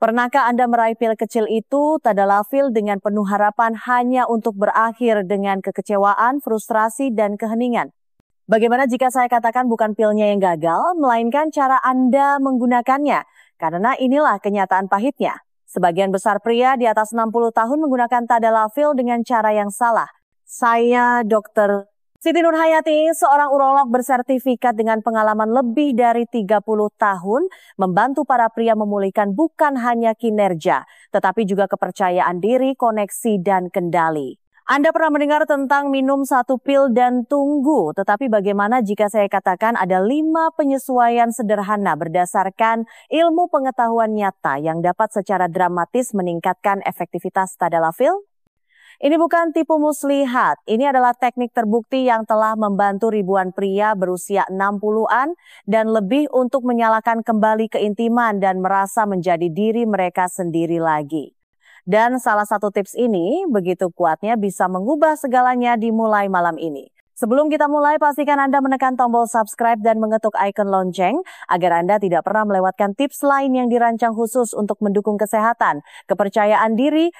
Pernahkah Anda meraih pil kecil itu, tadalafil, dengan penuh harapan hanya untuk berakhir dengan kekecewaan, frustrasi, dan keheningan? Bagaimana jika saya katakan bukan pilnya yang gagal, melainkan cara Anda menggunakannya? Karena inilah kenyataan pahitnya. Sebagian besar pria di atas 60 tahun menggunakan tadalafil dengan cara yang salah. Saya Dr. Siti Nurhayati, seorang urolog bersertifikat dengan pengalaman lebih dari 30 tahun, membantu para pria memulihkan bukan hanya kinerja, tetapi juga kepercayaan diri, koneksi, dan kendali. Anda pernah mendengar tentang minum satu pil dan tunggu, tetapi bagaimana jika saya katakan ada 5 penyesuaian sederhana berdasarkan ilmu pengetahuan nyata yang dapat secara dramatis meningkatkan efektivitas tadalafil? Ini bukan tipu muslihat, ini adalah teknik terbukti yang telah membantu ribuan pria berusia 60-an dan lebih untuk menyalakan kembali keintiman dan merasa menjadi diri mereka sendiri lagi. Dan salah satu tips ini begitu kuatnya bisa mengubah segalanya dimulai malam ini. Sebelum kita mulai, pastikan Anda menekan tombol subscribe dan mengetuk ikon lonceng agar Anda tidak pernah melewatkan tips lain yang dirancang khusus untuk mendukung kesehatan, kepercayaan diri,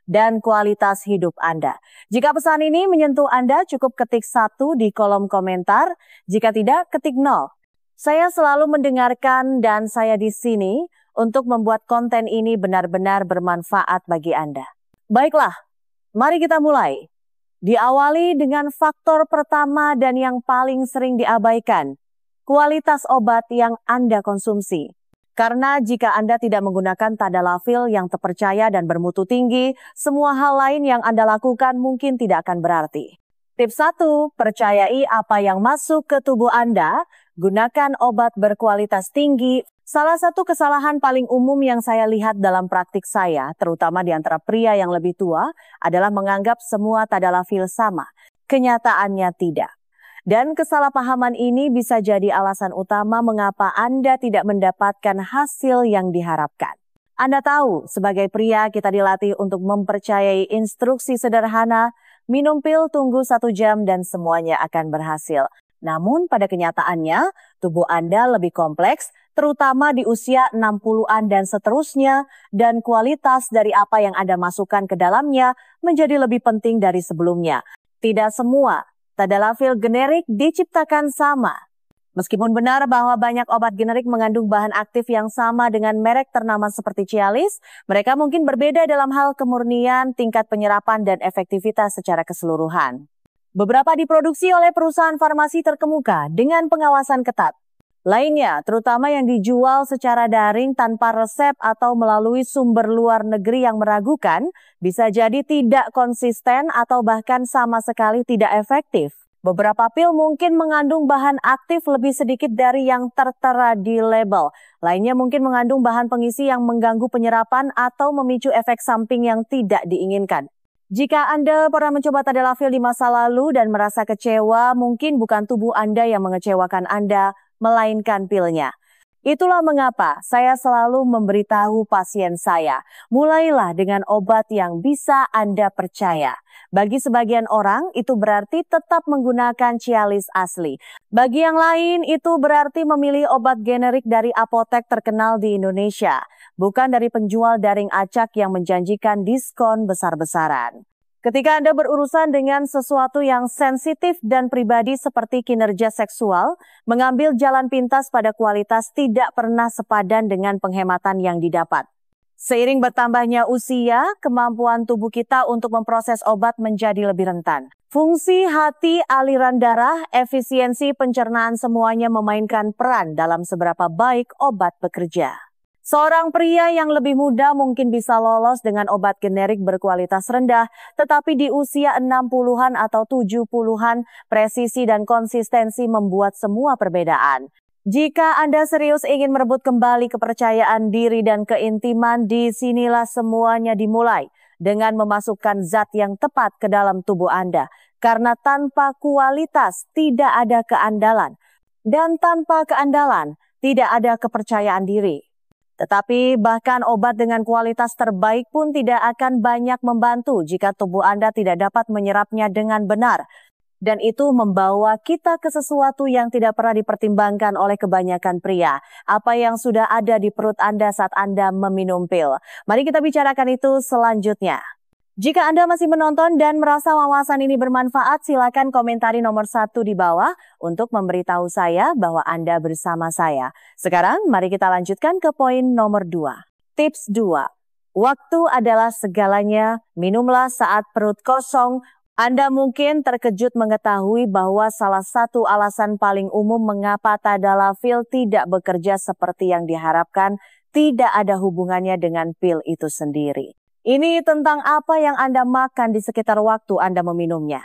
dan kualitas hidup Anda. Jika pesan ini menyentuh Anda, cukup ketik 1 di kolom komentar. Jika tidak, ketik 0. Saya selalu mendengarkan dan saya di sini untuk membuat konten ini benar-benar bermanfaat bagi Anda. Baiklah, mari kita mulai. Diawali dengan faktor pertama dan yang paling sering diabaikan, kualitas obat yang Anda konsumsi. Karena jika Anda tidak menggunakan tadalafil yang terpercaya dan bermutu tinggi, semua hal lain yang Anda lakukan mungkin tidak akan berarti. Tips 1, percayai apa yang masuk ke tubuh Anda, gunakan obat berkualitas tinggi. Salah satu kesalahan paling umum yang saya lihat dalam praktik saya, terutama di antara pria yang lebih tua, adalah menganggap semua tadalafil sama. Kenyataannya tidak. Dan kesalahpahaman ini bisa jadi alasan utama mengapa Anda tidak mendapatkan hasil yang diharapkan. Anda tahu, sebagai pria kita dilatih untuk mempercayai instruksi sederhana, minum pil, tunggu 1 jam, dan semuanya akan berhasil. Namun pada kenyataannya, tubuh Anda lebih kompleks, terutama di usia 60-an dan seterusnya, dan kualitas dari apa yang Anda masukkan ke dalamnya menjadi lebih penting dari sebelumnya. Tidak semua tadalafil generik diciptakan sama. Meskipun benar bahwa banyak obat generik mengandung bahan aktif yang sama dengan merek ternama seperti Cialis, mereka mungkin berbeda dalam hal kemurnian, tingkat penyerapan, dan efektivitas secara keseluruhan. Beberapa diproduksi oleh perusahaan farmasi terkemuka dengan pengawasan ketat. Lainnya, terutama yang dijual secara daring tanpa resep atau melalui sumber luar negeri yang meragukan, bisa jadi tidak konsisten atau bahkan sama sekali tidak efektif. Beberapa pil mungkin mengandung bahan aktif lebih sedikit dari yang tertera di label. Lainnya mungkin mengandung bahan pengisi yang mengganggu penyerapan atau memicu efek samping yang tidak diinginkan. Jika Anda pernah mencoba tadalafil di masa lalu dan merasa kecewa, mungkin bukan tubuh Anda yang mengecewakan Anda, melainkan pilnya. Itulah mengapa saya selalu memberitahu pasien saya, mulailah dengan obat yang bisa Anda percaya. Bagi sebagian orang, itu berarti tetap menggunakan Cialis asli. Bagi yang lain, itu berarti memilih obat generik dari apotek terkenal di Indonesia, bukan dari penjual daring acak yang menjanjikan diskon besar-besaran. Ketika Anda berurusan dengan sesuatu yang sensitif dan pribadi seperti kinerja seksual, mengambil jalan pintas pada kualitas tidak pernah sepadan dengan penghematan yang didapat. Seiring bertambahnya usia, kemampuan tubuh kita untuk memproses obat menjadi lebih rentan. Fungsi hati, aliran darah, efisiensi pencernaan semuanya memainkan peran dalam seberapa baik obat bekerja. Seorang pria yang lebih muda mungkin bisa lolos dengan obat generik berkualitas rendah, tetapi di usia 60-an atau 70-an, presisi dan konsistensi membuat semua perbedaan. Jika Anda serius ingin merebut kembali kepercayaan diri dan keintiman, disinilah semuanya dimulai dengan memasukkan zat yang tepat ke dalam tubuh Anda. Karena tanpa kualitas tidak ada keandalan, dan tanpa keandalan tidak ada kepercayaan diri. Tetapi bahkan obat dengan kualitas terbaik pun tidak akan banyak membantu jika tubuh Anda tidak dapat menyerapnya dengan benar. Dan itu membawa kita ke sesuatu yang tidak pernah dipertimbangkan oleh kebanyakan pria. Apa yang sudah ada di perut Anda saat Anda meminum pil. Mari kita bicarakan itu selanjutnya. Jika Anda masih menonton dan merasa wawasan ini bermanfaat, silakan komentari nomor 1 di bawah untuk memberitahu saya bahwa Anda bersama saya. Sekarang mari kita lanjutkan ke poin nomor 2. Tips 2. Waktu adalah segalanya, minumlah saat perut kosong. Anda mungkin terkejut mengetahui bahwa salah satu alasan paling umum mengapa tadalafil tidak bekerja seperti yang diharapkan tidak ada hubungannya dengan pil itu sendiri. Ini tentang apa yang Anda makan di sekitar waktu Anda meminumnya.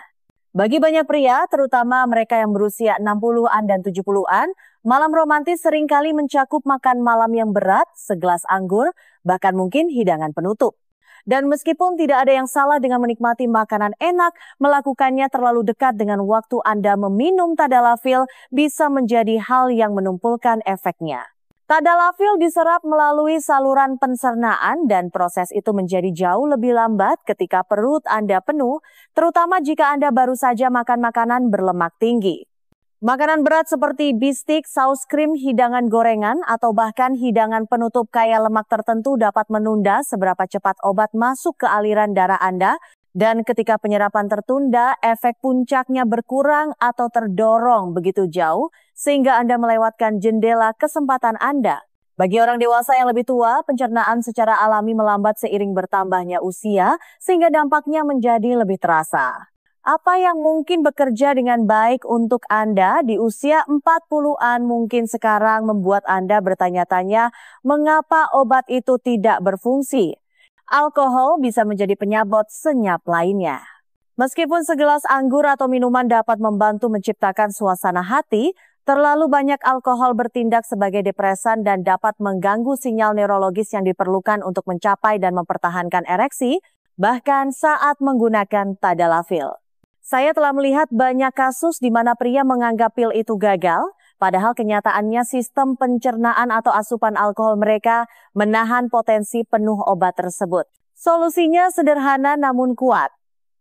Bagi banyak pria, terutama mereka yang berusia 60-an dan 70-an, malam romantis seringkali mencakup makan malam yang berat, segelas anggur, bahkan mungkin hidangan penutup. Dan meskipun tidak ada yang salah dengan menikmati makanan enak, melakukannya terlalu dekat dengan waktu Anda meminum tadalafil bisa menjadi hal yang menumpulkan efeknya. Tadalafil diserap melalui saluran pencernaan dan proses itu menjadi jauh lebih lambat ketika perut Anda penuh, terutama jika Anda baru saja makan makanan berlemak tinggi. Makanan berat seperti bistik, saus krim, hidangan gorengan, atau bahkan hidangan penutup kaya lemak tertentu dapat menunda seberapa cepat obat masuk ke aliran darah Anda, dan ketika penyerapan tertunda, efek puncaknya berkurang atau terdorong begitu jauh, sehingga Anda melewatkan jendela kesempatan Anda. Bagi orang dewasa yang lebih tua, pencernaan secara alami melambat seiring bertambahnya usia, sehingga dampaknya menjadi lebih terasa. Apa yang mungkin bekerja dengan baik untuk Anda di usia 40-an mungkin sekarang membuat Anda bertanya-tanya mengapa obat itu tidak berfungsi. Alkohol bisa menjadi penyabot senyap lainnya. Meskipun segelas anggur atau minuman dapat membantu menciptakan suasana hati, terlalu banyak alkohol bertindak sebagai depresan dan dapat mengganggu sinyal neurologis yang diperlukan untuk mencapai dan mempertahankan ereksi, bahkan saat menggunakan tadalafil. Saya telah melihat banyak kasus di mana pria menganggap pil itu gagal, padahal kenyataannya sistem pencernaan atau asupan alkohol mereka menahan potensi penuh obat tersebut. Solusinya sederhana namun kuat.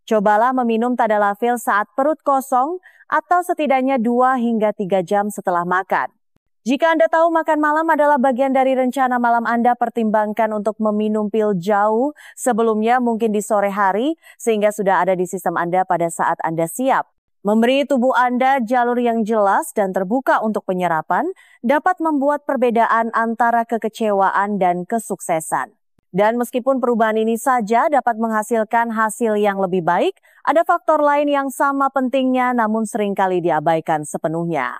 Cobalah meminum tadalafil saat perut kosong atau setidaknya 2 hingga 3 jam setelah makan. Jika Anda tahu makan malam adalah bagian dari rencana malam Anda, pertimbangkan untuk meminum pil jauh sebelumnya, mungkin di sore hari, sehingga sudah ada di sistem Anda pada saat Anda siap. Memberi tubuh Anda jalur yang jelas dan terbuka untuk penyerapan dapat membuat perbedaan antara kekecewaan dan kesuksesan. Dan meskipun perubahan ini saja dapat menghasilkan hasil yang lebih baik, ada faktor lain yang sama pentingnya namun seringkali diabaikan sepenuhnya.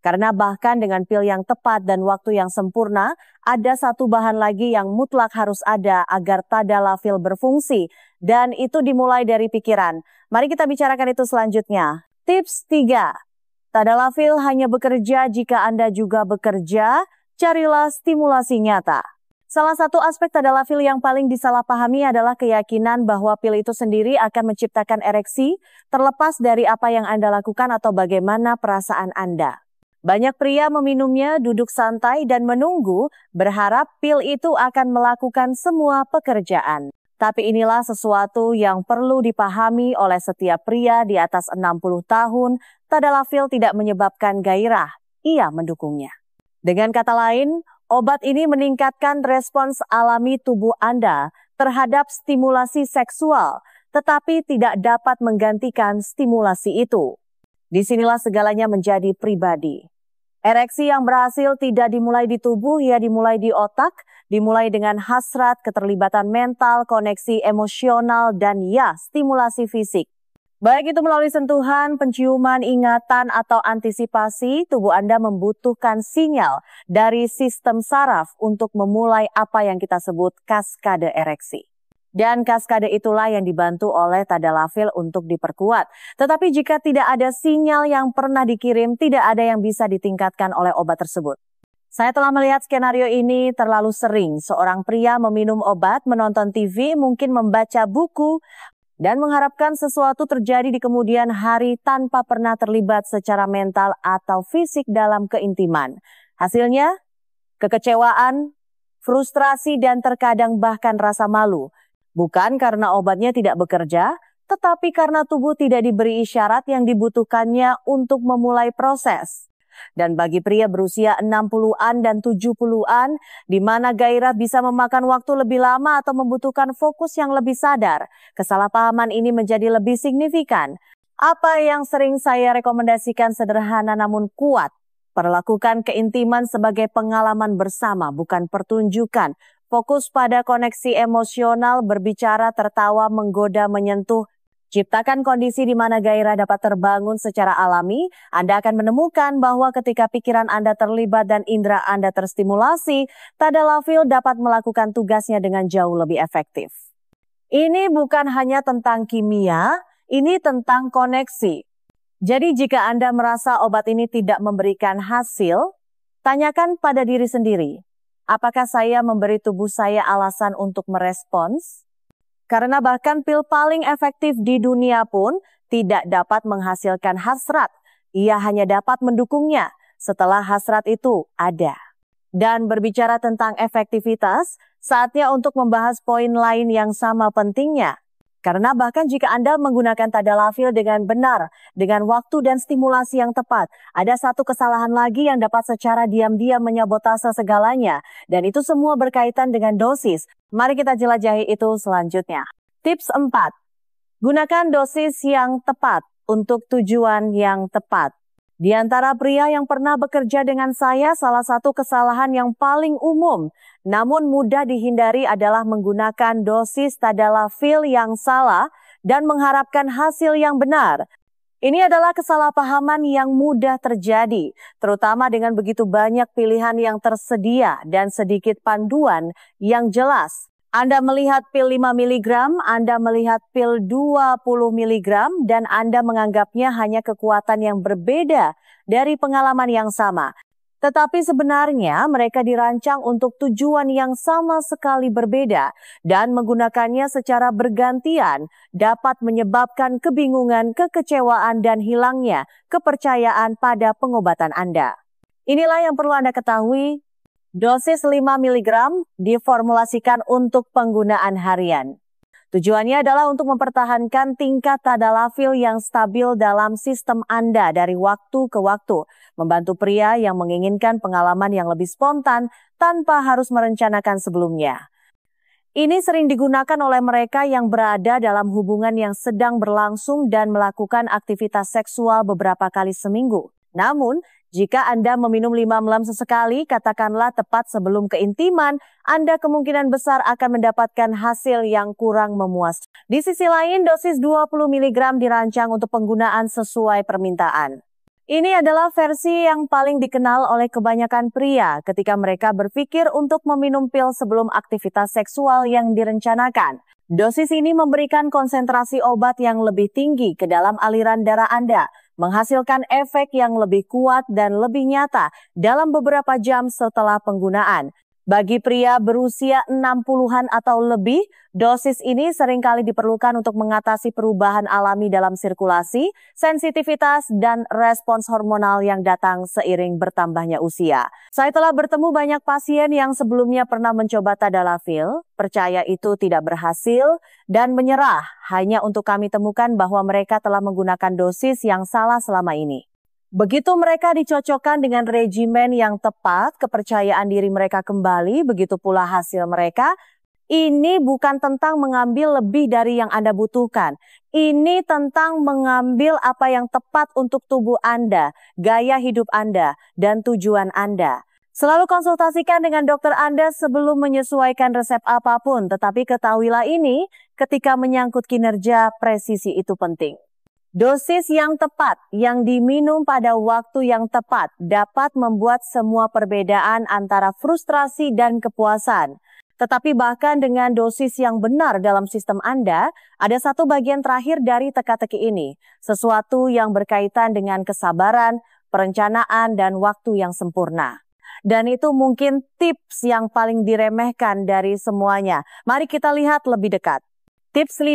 Karena bahkan dengan pil yang tepat dan waktu yang sempurna, ada satu bahan lagi yang mutlak harus ada agar tadalafil berfungsi. Dan itu dimulai dari pikiran. Mari kita bicarakan itu selanjutnya. Tips 3. Tadalafil hanya bekerja jika Anda juga bekerja. Carilah stimulasi nyata. Salah satu aspek tadalafil yang paling disalahpahami adalah keyakinan bahwa pil itu sendiri akan menciptakan ereksi, terlepas dari apa yang Anda lakukan atau bagaimana perasaan Anda. Banyak pria meminumnya duduk santai dan menunggu, berharap pil itu akan melakukan semua pekerjaan. Tapi inilah sesuatu yang perlu dipahami oleh setiap pria di atas 60 tahun, tadalafil tidak menyebabkan gairah, ia mendukungnya. Dengan kata lain, obat ini meningkatkan respons alami tubuh Anda terhadap stimulasi seksual, tetapi tidak dapat menggantikan stimulasi itu. Disinilah segalanya menjadi pribadi. Ereksi yang berhasil tidak dimulai di tubuh, ia dimulai di otak, dimulai dengan hasrat, keterlibatan mental, koneksi emosional, dan ya, stimulasi fisik. Baik itu melalui sentuhan, penciuman, ingatan, atau antisipasi, tubuh Anda membutuhkan sinyal dari sistem saraf untuk memulai apa yang kita sebut kaskade ereksi. Dan kaskade itulah yang dibantu oleh tadalafil untuk diperkuat. Tetapi jika tidak ada sinyal yang pernah dikirim, tidak ada yang bisa ditingkatkan oleh obat tersebut. Saya telah melihat skenario ini terlalu sering. Seorang pria meminum obat, menonton TV, mungkin membaca buku, dan mengharapkan sesuatu terjadi di kemudian hari tanpa pernah terlibat secara mental atau fisik dalam keintiman. Hasilnya, kekecewaan, frustrasi, dan terkadang bahkan rasa malu. Bukan karena obatnya tidak bekerja, tetapi karena tubuh tidak diberi isyarat yang dibutuhkannya untuk memulai proses. Dan bagi pria berusia 60-an dan 70-an, di mana gairah bisa memakan waktu lebih lama atau membutuhkan fokus yang lebih sadar, kesalahpahaman ini menjadi lebih signifikan. Apa yang sering saya rekomendasikan sederhana namun kuat. Perlakukan keintiman sebagai pengalaman bersama, bukan pertunjukan. Fokus pada koneksi emosional, berbicara, tertawa, menggoda, menyentuh. Ciptakan kondisi di mana gairah dapat terbangun secara alami. Anda akan menemukan bahwa ketika pikiran Anda terlibat dan indera Anda terstimulasi, tadalafil dapat melakukan tugasnya dengan jauh lebih efektif. Ini bukan hanya tentang kimia, ini tentang koneksi. Jadi jika Anda merasa obat ini tidak memberikan hasil, tanyakan pada diri sendiri, apakah saya memberi tubuh saya alasan untuk merespons? Karena bahkan pil paling efektif di dunia pun tidak dapat menghasilkan hasrat. Ia hanya dapat mendukungnya setelah hasrat itu ada. Dan berbicara tentang efektivitas, saatnya untuk membahas poin lain yang sama pentingnya. Karena bahkan jika Anda menggunakan tadalafil dengan benar, dengan waktu dan stimulasi yang tepat, ada satu kesalahan lagi yang dapat secara diam-diam menyabotase segalanya. Dan itu semua berkaitan dengan dosis. Mari kita jelajahi itu selanjutnya. Tips 4. Gunakan dosis yang tepat untuk tujuan yang tepat. Di antara pria yang pernah bekerja dengan saya, salah satu kesalahan yang paling umum, namun mudah dihindari adalah menggunakan dosis tadalafil yang salah dan mengharapkan hasil yang benar. Ini adalah kesalahpahaman yang mudah terjadi, terutama dengan begitu banyak pilihan yang tersedia dan sedikit panduan yang jelas. Anda melihat pil 5 mg, Anda melihat pil 20 mg, dan Anda menganggapnya hanya kekuatan yang berbeda dari pengalaman yang sama. Tetapi sebenarnya mereka dirancang untuk tujuan yang sama sekali berbeda dan menggunakannya secara bergantian dapat menyebabkan kebingungan, kekecewaan, dan hilangnya kepercayaan pada pengobatan Anda. Inilah yang perlu Anda ketahui. Dosis 5 mg diformulasikan untuk penggunaan harian. Tujuannya adalah untuk mempertahankan tingkat tadalafil yang stabil dalam sistem Anda dari waktu ke waktu, membantu pria yang menginginkan pengalaman yang lebih spontan tanpa harus merencanakan sebelumnya. Ini sering digunakan oleh mereka yang berada dalam hubungan yang sedang berlangsung dan melakukan aktivitas seksual beberapa kali seminggu. Namun, jika Anda meminum 5 ml sesekali, katakanlah tepat sebelum keintiman, Anda kemungkinan besar akan mendapatkan hasil yang kurang memuas. Di sisi lain, dosis 20 mg dirancang untuk penggunaan sesuai permintaan. Ini adalah versi yang paling dikenal oleh kebanyakan pria ketika mereka berpikir untuk meminum pil sebelum aktivitas seksual yang direncanakan. Dosis ini memberikan konsentrasi obat yang lebih tinggi ke dalam aliran darah Anda, menghasilkan efek yang lebih kuat dan lebih nyata dalam beberapa jam setelah penggunaan. Bagi pria berusia 60-an atau lebih, dosis ini seringkali diperlukan untuk mengatasi perubahan alami dalam sirkulasi, sensitivitas, dan respons hormonal yang datang seiring bertambahnya usia. Saya telah bertemu banyak pasien yang sebelumnya pernah mencoba tadalafil, percaya itu tidak berhasil, dan menyerah hanya untuk kami temukan bahwa mereka telah menggunakan dosis yang salah selama ini. Begitu mereka dicocokkan dengan regimen yang tepat, kepercayaan diri mereka kembali, begitu pula hasil mereka. Ini bukan tentang mengambil lebih dari yang Anda butuhkan. Ini tentang mengambil apa yang tepat untuk tubuh Anda, gaya hidup Anda, dan tujuan Anda. Selalu konsultasikan dengan dokter Anda sebelum menyesuaikan resep apapun, tetapi ketahuilah ini, ketika menyangkut kinerja, presisi itu penting. Dosis yang tepat, yang diminum pada waktu yang tepat, dapat membuat semua perbedaan antara frustrasi dan kepuasan. Tetapi bahkan dengan dosis yang benar dalam sistem Anda, ada satu bagian terakhir dari teka-teki ini, sesuatu yang berkaitan dengan kesabaran, perencanaan, dan waktu yang sempurna. Dan itu mungkin tips yang paling diremehkan dari semuanya. Mari kita lihat lebih dekat. Tips 5.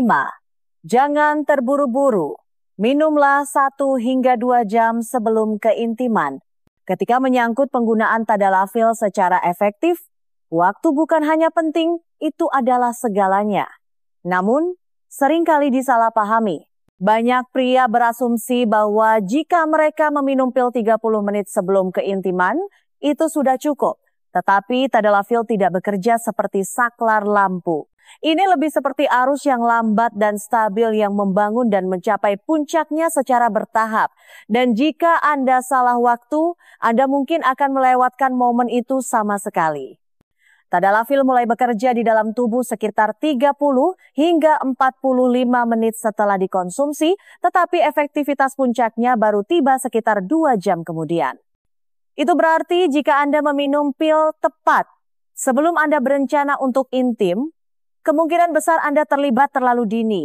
Jangan terburu-buru. Minumlah 1 hingga 2 jam sebelum keintiman. Ketika menyangkut penggunaan tadalafil secara efektif, waktu bukan hanya penting, itu adalah segalanya. Namun, seringkali disalahpahami. Banyak pria berasumsi bahwa jika mereka meminum pil 30 menit sebelum keintiman, itu sudah cukup. Tetapi tadalafil tidak bekerja seperti saklar lampu. Ini lebih seperti arus yang lambat dan stabil yang membangun dan mencapai puncaknya secara bertahap. Dan jika Anda salah waktu, Anda mungkin akan melewatkan momen itu sama sekali. Tadalafil mulai bekerja di dalam tubuh sekitar 30 hingga 45 menit setelah dikonsumsi, tetapi efektivitas puncaknya baru tiba sekitar 2 jam kemudian. Itu berarti jika Anda meminum pil tepat sebelum Anda berencana untuk intim, kemungkinan besar Anda terlibat terlalu dini,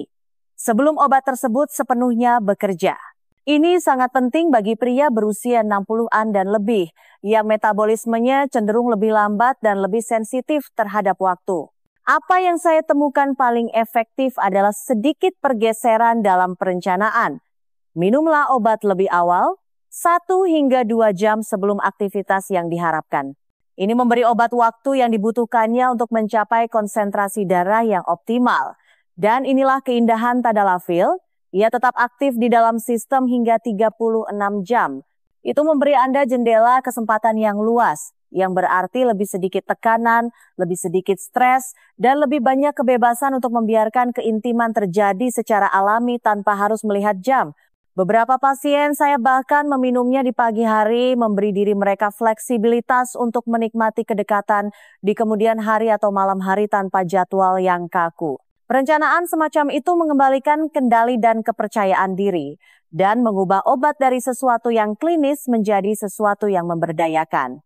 sebelum obat tersebut sepenuhnya bekerja. Ini sangat penting bagi pria berusia 60-an dan lebih, yang metabolismenya cenderung lebih lambat dan lebih sensitif terhadap waktu. Apa yang saya temukan paling efektif adalah sedikit pergeseran dalam perencanaan. Minumlah obat lebih awal, 1 hingga 2 jam sebelum aktivitas yang diharapkan. Ini memberi obat waktu yang dibutuhkannya untuk mencapai konsentrasi darah yang optimal. Dan inilah keindahan tadalafil. Ia tetap aktif di dalam sistem hingga 36 jam. Itu memberi Anda jendela kesempatan yang luas, yang berarti lebih sedikit tekanan, lebih sedikit stres, dan lebih banyak kebebasan untuk membiarkan keintiman terjadi secara alami tanpa harus melihat jam. Beberapa pasien saya bahkan meminumnya di pagi hari, memberi diri mereka fleksibilitas untuk menikmati kedekatan di kemudian hari atau malam hari tanpa jadwal yang kaku. Perencanaan semacam itu mengembalikan kendali dan kepercayaan diri dan mengubah obat dari sesuatu yang klinis menjadi sesuatu yang memberdayakan.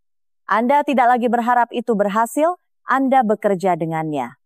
Anda tidak lagi berharap itu berhasil, Anda bekerja dengannya.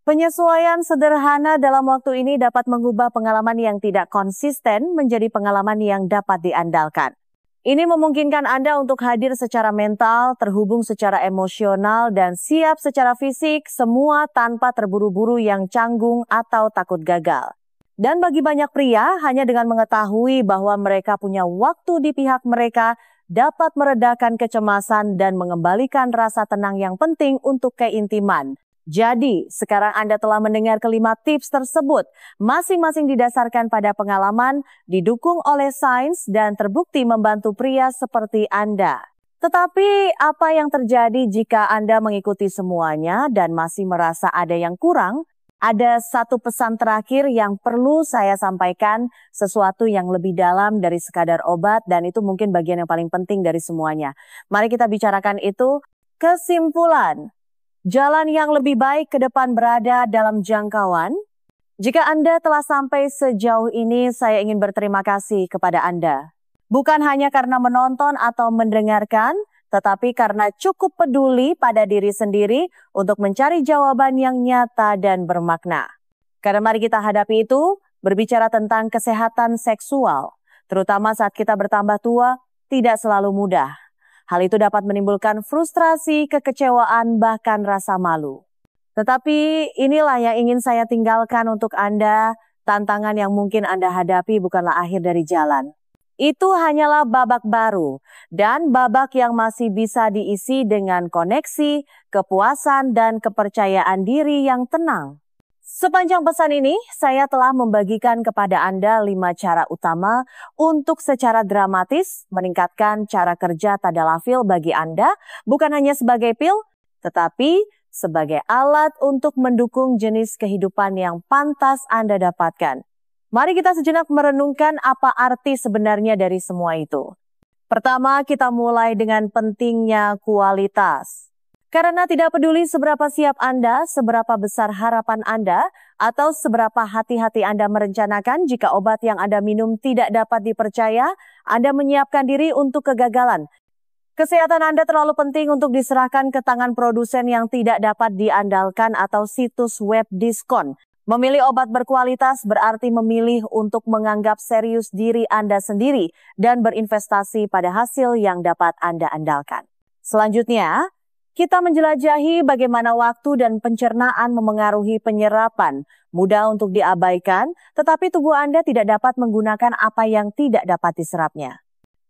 Penyesuaian sederhana dalam waktu ini dapat mengubah pengalaman yang tidak konsisten menjadi pengalaman yang dapat diandalkan. Ini memungkinkan Anda untuk hadir secara mental, terhubung secara emosional, dan siap secara fisik, semua tanpa terburu-buru yang canggung atau takut gagal. Dan bagi banyak pria, hanya dengan mengetahui bahwa mereka punya waktu di pihak mereka, dapat meredakan kecemasan dan mengembalikan rasa tenang yang penting untuk keintiman. Jadi, sekarang Anda telah mendengar kelima tips tersebut, masing-masing didasarkan pada pengalaman, didukung oleh sains, dan terbukti membantu pria seperti Anda. Tetapi, apa yang terjadi jika Anda mengikuti semuanya dan masih merasa ada yang kurang? Ada satu pesan terakhir yang perlu saya sampaikan, sesuatu yang lebih dalam dari sekadar obat, dan itu mungkin bagian yang paling penting dari semuanya. Mari kita bicarakan itu. Kesimpulan. Jalan yang lebih baik ke depan berada dalam jangkauan. Jika Anda telah sampai sejauh ini, saya ingin berterima kasih kepada Anda. Bukan hanya karena menonton atau mendengarkan, tetapi karena cukup peduli pada diri sendiri untuk mencari jawaban yang nyata dan bermakna. Karena mari kita hadapi itu, berbicara tentang kesehatan seksual, terutama saat kita bertambah tua, tidak selalu mudah. Hal itu dapat menimbulkan frustrasi, kekecewaan, bahkan rasa malu. Tetapi inilah yang ingin saya tinggalkan untuk Anda, tantangan yang mungkin Anda hadapi bukanlah akhir dari jalan. Itu hanyalah babak baru, dan babak yang masih bisa diisi dengan koneksi, kepuasan, dan kepercayaan diri yang tenang. Sepanjang pesan ini, saya telah membagikan kepada Anda 5 cara utama untuk secara dramatis meningkatkan cara kerja tadalafil bagi Anda, bukan hanya sebagai pil, tetapi sebagai alat untuk mendukung jenis kehidupan yang pantas Anda dapatkan. Mari kita sejenak merenungkan apa arti sebenarnya dari semua itu. Pertama, kita mulai dengan pentingnya kualitas. Karena tidak peduli seberapa siap Anda, seberapa besar harapan Anda, atau seberapa hati-hati Anda merencanakan jika obat yang Anda minum tidak dapat dipercaya, Anda menyiapkan diri untuk kegagalan. Kesehatan Anda terlalu penting untuk diserahkan ke tangan produsen yang tidak dapat diandalkan atau situs web diskon. Memilih obat berkualitas berarti memilih untuk menganggap serius diri Anda sendiri dan berinvestasi pada hasil yang dapat Anda andalkan. Selanjutnya, kita menjelajahi bagaimana waktu dan pencernaan memengaruhi penyerapan. Mudah untuk diabaikan, tetapi tubuh Anda tidak dapat menggunakan apa yang tidak dapat diserapnya.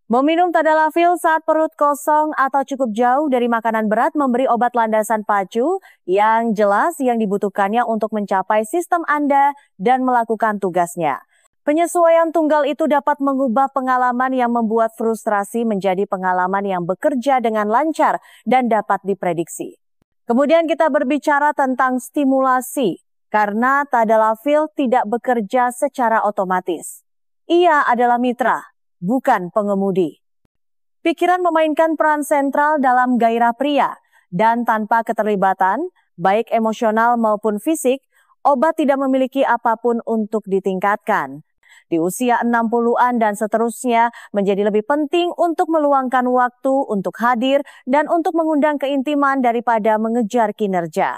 Meminum tadalafil saat perut kosong atau cukup jauh dari makanan berat memberi obat landasan pacu yang jelas yang dibutuhkannya untuk mencapai sistem Anda dan melakukan tugasnya. Penyesuaian tunggal itu dapat mengubah pengalaman yang membuat frustrasi menjadi pengalaman yang bekerja dengan lancar dan dapat diprediksi. Kemudian kita berbicara tentang stimulasi, karena tadalafil tidak bekerja secara otomatis. Ia adalah mitra, bukan pengemudi. Pikiran memainkan peran sentral dalam gairah pria, dan tanpa keterlibatan, baik emosional maupun fisik, obat tidak memiliki apapun untuk ditingkatkan. Di usia 60-an dan seterusnya menjadi lebih penting untuk meluangkan waktu untuk hadir dan untuk mengundang keintiman daripada mengejar kinerja.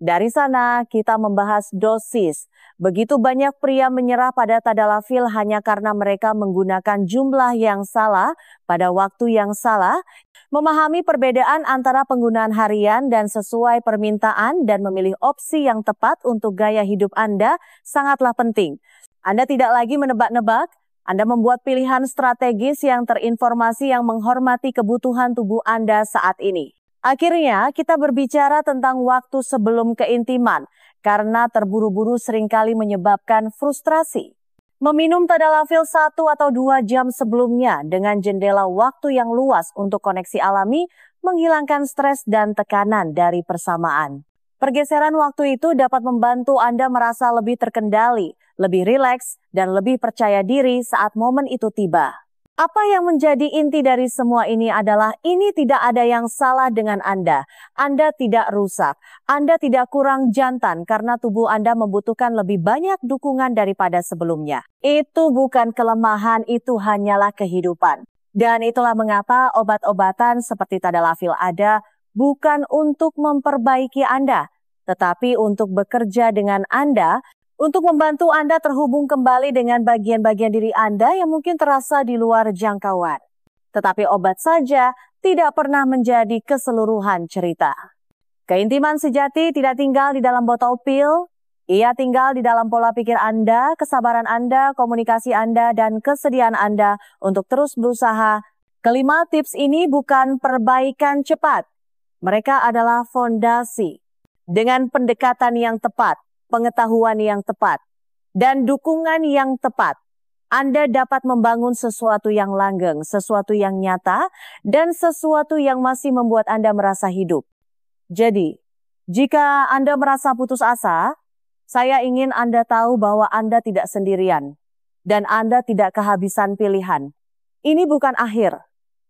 Dari sana kita membahas dosis. Begitu banyak pria menyerah pada tadalafil hanya karena mereka menggunakan jumlah yang salah pada waktu yang salah. Memahami perbedaan antara penggunaan harian dan sesuai permintaan dan memilih opsi yang tepat untuk gaya hidup Anda sangatlah penting. Anda tidak lagi menebak-nebak, Anda membuat pilihan strategis yang terinformasi yang menghormati kebutuhan tubuh Anda saat ini. Akhirnya, kita berbicara tentang waktu sebelum keintiman, karena terburu-buru seringkali menyebabkan frustrasi. Meminum tadalafil 1 atau 2 jam sebelumnya dengan jendela waktu yang luas untuk koneksi alami, menghilangkan stres dan tekanan dari persamaan. Pergeseran waktu itu dapat membantu Anda merasa lebih terkendali, lebih rileks, dan lebih percaya diri saat momen itu tiba. Apa yang menjadi inti dari semua ini adalah ini tidak ada yang salah dengan Anda. Anda tidak rusak. Anda tidak kurang jantan karena tubuh Anda membutuhkan lebih banyak dukungan daripada sebelumnya. Itu bukan kelemahan, itu hanyalah kehidupan. Dan itulah mengapa obat-obatan seperti tadalafil ada bukan untuk memperbaiki Anda, tetapi untuk bekerja dengan Anda, untuk membantu Anda terhubung kembali dengan bagian-bagian diri Anda yang mungkin terasa di luar jangkauan. Tetapi obat saja tidak pernah menjadi keseluruhan cerita. Keintiman sejati tidak tinggal di dalam botol pil, ia tinggal di dalam pola pikir Anda, kesabaran Anda, komunikasi Anda, dan kesediaan Anda untuk terus berusaha. Kelima tips ini bukan perbaikan cepat. Mereka adalah fondasi. Dengan pendekatan yang tepat, pengetahuan yang tepat, dan dukungan yang tepat, Anda dapat membangun sesuatu yang langgeng, sesuatu yang nyata, dan sesuatu yang masih membuat Anda merasa hidup. Jadi, jika Anda merasa putus asa, saya ingin Anda tahu bahwa Anda tidak sendirian, dan Anda tidak kehabisan pilihan. Ini bukan akhir,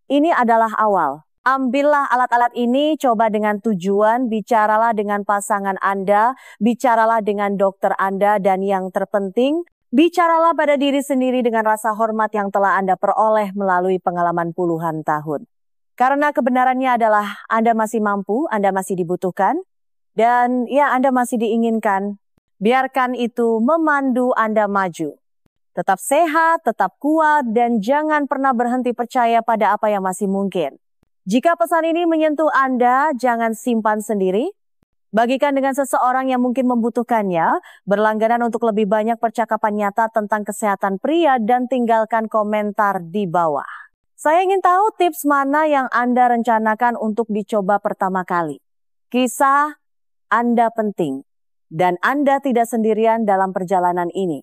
ini adalah awal. Ambillah alat-alat ini, coba dengan tujuan, bicaralah dengan pasangan Anda, bicaralah dengan dokter Anda, dan yang terpenting, bicaralah pada diri sendiri dengan rasa hormat yang telah Anda peroleh melalui pengalaman puluhan tahun. Karena kebenarannya adalah Anda masih mampu, Anda masih dibutuhkan, dan ya Anda masih diinginkan. Biarkan itu memandu Anda maju. Tetap sehat, tetap kuat, dan jangan pernah berhenti percaya pada apa yang masih mungkin. Jika pesan ini menyentuh Anda, jangan simpan sendiri. Bagikan dengan seseorang yang mungkin membutuhkannya, berlangganan untuk lebih banyak percakapan nyata tentang kesehatan pria dan tinggalkan komentar di bawah. Saya ingin tahu tips mana yang Anda rencanakan untuk dicoba pertama kali. Kisah Anda penting, dan Anda tidak sendirian dalam perjalanan ini.